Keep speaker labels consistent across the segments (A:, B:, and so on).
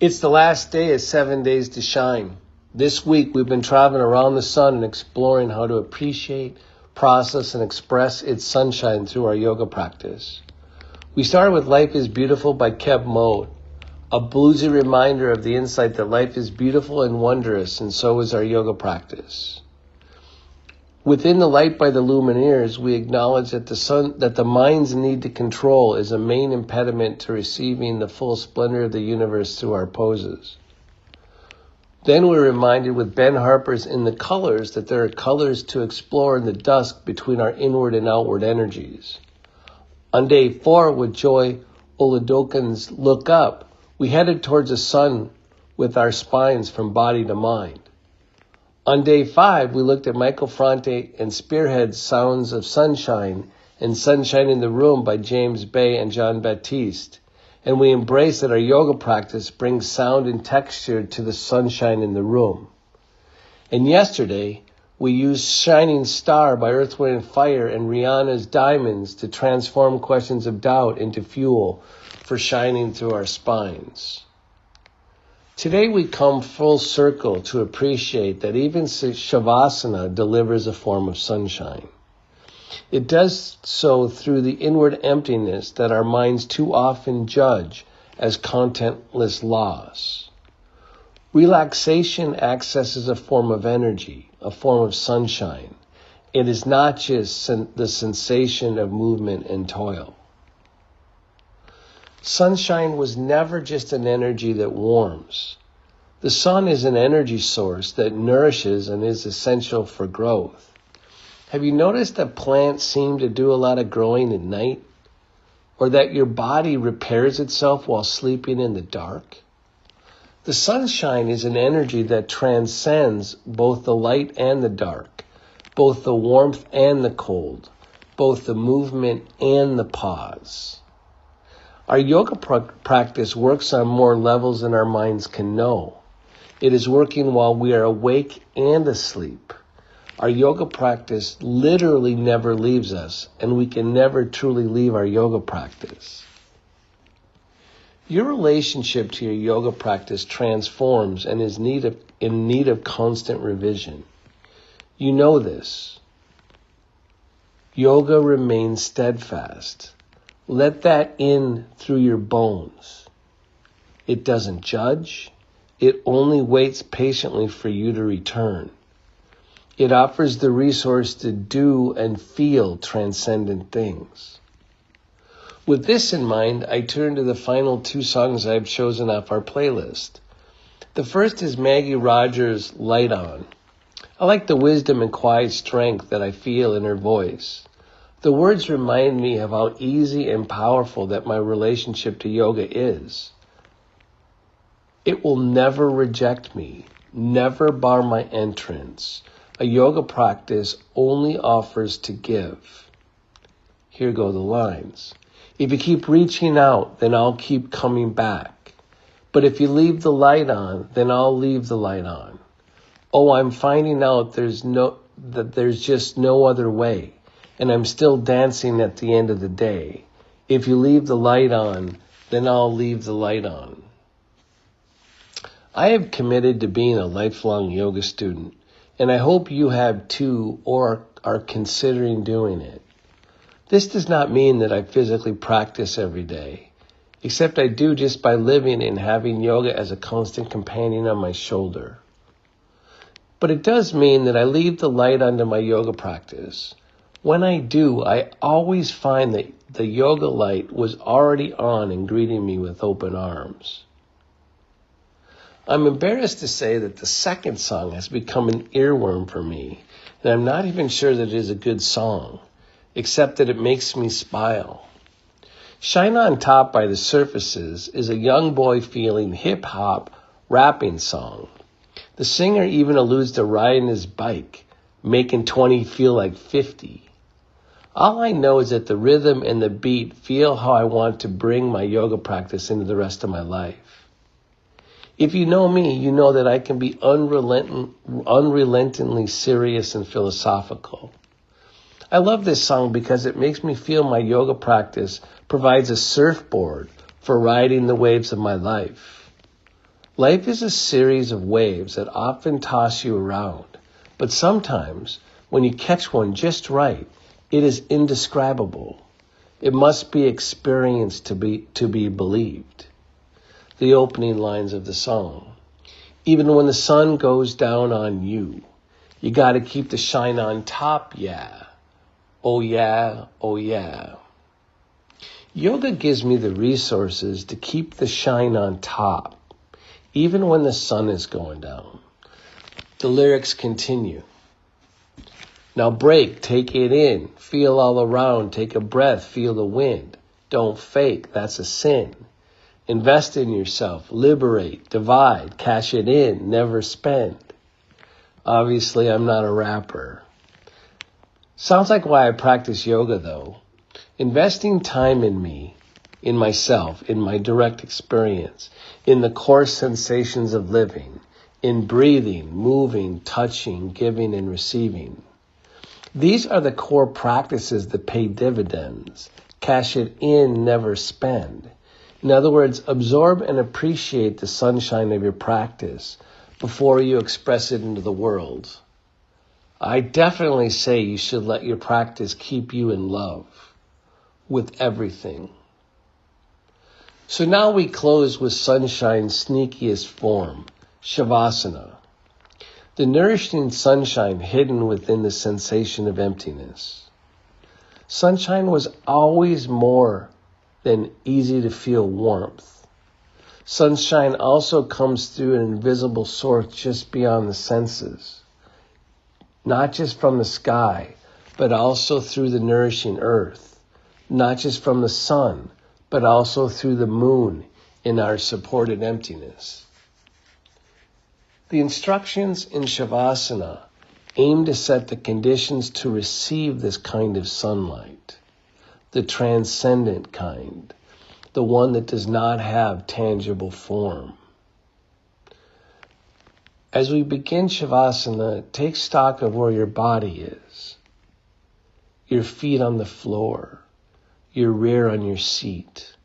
A: It's the last day of 7 days to shine. This week we've been traveling around the sun and exploring how to appreciate, process, and express its sunshine through our yoga practice. We started with Life is Beautiful by Kev Mode, a bluesy reminder of the insight that life is beautiful and wondrous, and so is our yoga practice. Within the Light by the Lumineers, we acknowledge that the mind's need to control is a main impediment to receiving the full splendor of the universe through our poses. Then we're reminded with Ben Harper's In the Colors that there are colors to explore in the dusk between our inward and outward energies. On day 4 with Joy Oladokan's Look Up, we headed towards the sun with our spines from body to mind. On day 5, we looked at Michael Franti and Spearhead's Sounds of Sunshine and Sunshine in the Room by James Bay and John Baptiste. And we embrace that our yoga practice brings sound and texture to the sunshine in the room. And yesterday, we used Shining Star by Earth, Wind & Fire and Rihanna's Diamonds to transform questions of doubt into fuel for shining through our spines. Today we come full circle to appreciate that even savasana delivers a form of sunshine. It does so through the inward emptiness that our minds too often judge as contentless loss. Relaxation accesses a form of energy, a form of sunshine. It is not just the sensation of movement and toil. Sunshine was never just an energy that warms. The sun is an energy source that nourishes and is essential for growth. Have you noticed that plants seem to do a lot of growing at night? Or that your body repairs itself while sleeping in the dark? The sunshine is an energy that transcends both the light and the dark, both the warmth and the cold, both the movement and the pause. Our yoga practice works on more levels than our minds can know. It is working while we are awake and asleep. Our yoga practice literally never leaves us, and we can never truly leave our yoga practice. Your relationship to your yoga practice transforms and is in need of constant revision. You know this. Yoga remains steadfast. Let that in through your bones. It doesn't judge. It only waits patiently for you to return. It offers the resource to do and feel transcendent things. With this in mind, I turn to the final 2 songs I've chosen off our playlist. The first is Maggie Rogers' Light On. I like the wisdom and quiet strength that I feel in her voice. The words remind me of how easy and powerful that my relationship to yoga is. It will never reject me, never bar my entrance. A yoga practice only offers to give. Here go the lines. If you keep reaching out, then I'll keep coming back. But if you leave the light on, then I'll leave the light on. Oh, I'm finding out that there's just no other way. And I'm still dancing at the end of the day. If you leave the light on, then I'll leave the light on. I have committed to being a lifelong yoga student, and I hope you have too or are considering doing it. This does not mean that I physically practice every day, except I do just by living and having yoga as a constant companion on my shoulder. But it does mean that I leave the light onto my yoga practice. When I do, I always find that the yoga light was already on and greeting me with open arms. I'm embarrassed to say that the second song has become an earworm for me, and I'm not even sure that it is a good song, except that it makes me smile. Shine on Top by The Surfaces is a young boy feeling hip-hop rapping song. The singer even alludes to riding his bike, making 20 feel like 50. All I know is that the rhythm and the beat feel how I want to bring my yoga practice into the rest of my life. If you know me, you know that I can be unrelentingly serious and philosophical. I love this song because it makes me feel my yoga practice provides a surfboard for riding the waves of my life. Life is a series of waves that often toss you around, but sometimes, when you catch one just right, it is indescribable. It must be experienced to be believed. The opening lines of the song. Even when the sun goes down on you, you got to keep the shine on top, yeah. Oh yeah, oh yeah. Yoga gives me the resources to keep the shine on top, even when the sun is going down. The lyrics continue. Now break, take it in, feel all around, take a breath, feel the wind. Don't fake, that's a sin. Invest in yourself, liberate, divide, cash it in, never spend. Obviously, I'm not a rapper. Sounds like why I practice yoga, though. Investing time in me, in myself, in my direct experience, in the core sensations of living, in breathing, moving, touching, giving, and receiving. These are the core practices that pay dividends. Cash it in, never spend. In other words, absorb and appreciate the sunshine of your practice before you express it into the world. I definitely say you should let your practice keep you in love with everything. So now we close with sunshine's sneakiest form, shavasana. The nourishing sunshine hidden within the sensation of emptiness. Sunshine was always more than easy to feel warmth. Sunshine also comes through an invisible source just beyond the senses. Not just from the sky, but also through the nourishing earth. Not just from the sun, but also through the moon in our supported emptiness. The instructions in Shavasana aim to set the conditions to receive this kind of sunlight, the transcendent kind, the one that does not have tangible form. As we begin Shavasana, take stock of where your body is, your feet on the floor, your rear on your seat.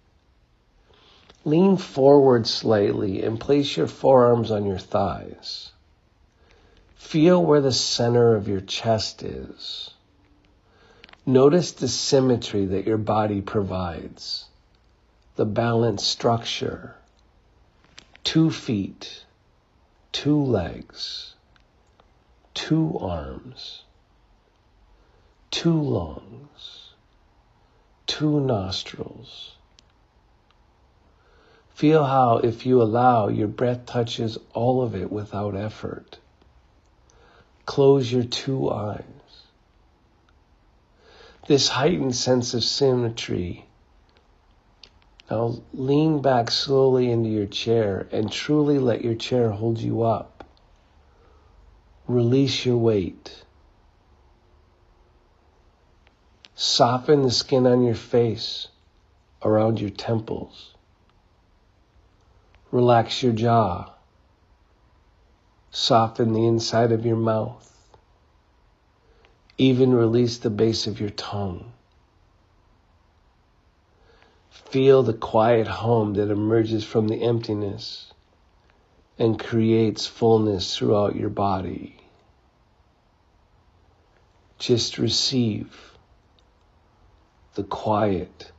A: Lean forward slightly and place your forearms on your thighs. Feel where the center of your chest is. Notice the symmetry that your body provides, the balanced structure, 2 feet, 2 legs, 2 arms, 2 lungs, 2 nostrils. Feel how, if you allow, your breath touches all of it without effort. Close your 2 eyes. This heightened sense of symmetry. Now lean back slowly into your chair and truly let your chair hold you up. Release your weight. Soften the skin on your face, around your temples. Relax your jaw. Soften the inside of your mouth. Even release the base of your tongue. Feel the quiet hum that emerges from the emptiness and creates fullness throughout your body. Just receive the quiet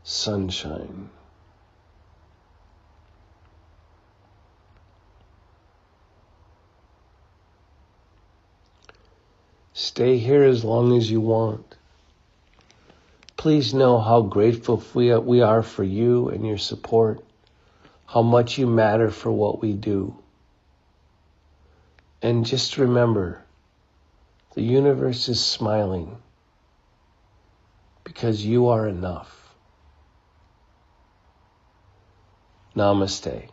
A: sunshine. Stay here as long as you want. Please know how grateful we are for you and your support, how much you matter for what we do. And just remember, the universe is smiling because you are enough. Namaste.